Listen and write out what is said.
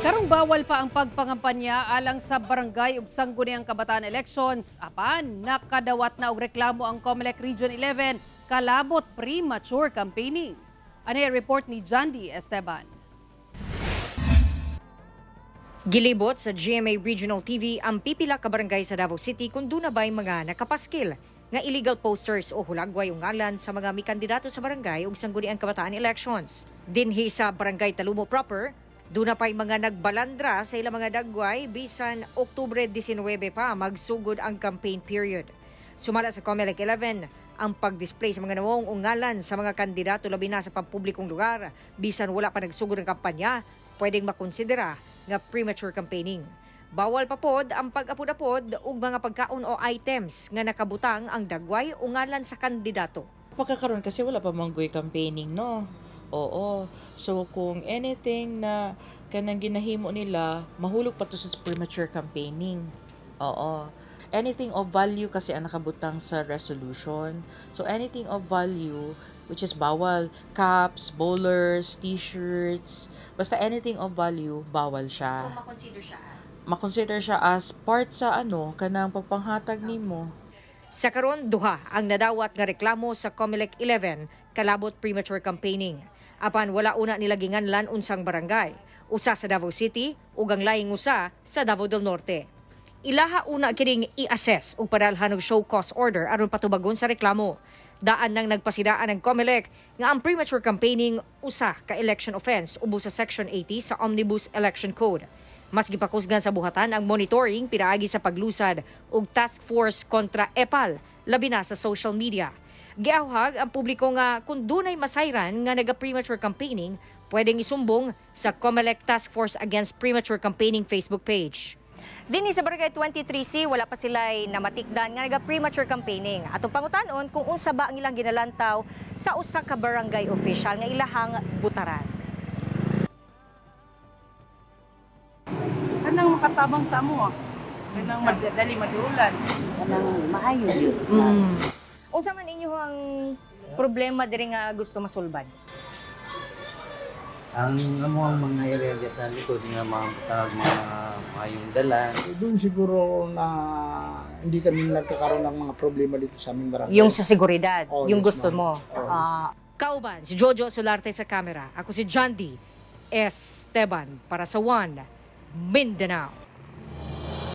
Karong bawal pa ang pagpangampanya alang sa barangay ug sangguniang kabataan elections. Apan, nakadawat na og reklamo ang COMELEC Region 11 kalabot premature campaigning. Ano report ni Jandy Esteban. Gilibot sa GMA Regional TV ang pipila ka barangay sa Davao City kung doon na ba'y mga nakapaskil nga illegal posters o hulagway o ngalan sa mga may kandidato sa barangay ug sangguniang kabataan elections. Dinhi sa barangay Talumo proper, doon na pa'y mga nagbalandra sa ilang mga dagway bisan Oktubre 19 pa magsugod ang campaign period. Sumala sa COMELEC 11 ang pag-display sa mga nawong o ngalan sa mga kandidato labi na sa pampublikong lugar bisan wala pa nagsugod ang kampanya, pwedeng makonsidera nga premature campaigning. Bawal pa pod ang pag-apod-apod ug mga pagkaon o items nga nakabutang ang dagway o ngalan sa kandidato. Pagkakaroon kasi wala pa manggoy campaigning, no? Oo. So kung anything na kanang ginahimo nila, mahulog pa to sa premature campaigning. Oo. Anything of value kasi ang nakabutang sa resolution. So anything of value, which is bawal, caps, bowlers, t-shirts, basta anything of value, bawal siya. So makonsider siya as? Makonsider siya as part sa kanang pagpanghatag nimo. Sa karon duha ang nadawat nga reklamo sa COMELEC 11 kalabot premature campaigning. Apan wala una nila ginganlan unsang barangay, usa sa Davao City ug ang laing usa sa Davao del Norte. Ilaha una kining i-assess ug padalhan og show cause order aron patubagon sa reklamo. Daan nang nagpasidaan ng COMELEC nga ang premature campaigning usa ka election offense ubos sa Section 80 sa Omnibus Election Code. Mas gipakusgan sa buhatan ang monitoring pinaagi sa paglusad ug task force kontra EPAL labi na sa social media. Giawhag ang publiko nga kung dunay masayran nga naga-premature campaigning, pwedeng isumbong sa COMELEC Task Force Against Premature Campaigning Facebook page. Dinhi sa Barangay 23C, wala pa sila'y namatikdan nga naga-premature campaigning. Atong pangutanon kung unsa ba ang ilang ginalantaw sa usa ka barangay official nga ilahang butaran. Kanang makatabang sa amo. Kanang madali madulan. Kanang maayo yun. Unsa man inyo ang problema diri nga gusto masulbad? Ang ang mga area sa likod nga mga mayong dalan. Doon siguro na hindi kami nagkakaroon ng mga problema dito sa aming barangay. Yung sa seguridad, yung yes, gusto mo. Oh. Kauban, si Jojo Solarte sa camera. Ako si Jandy Esteban para sa One Mindanao.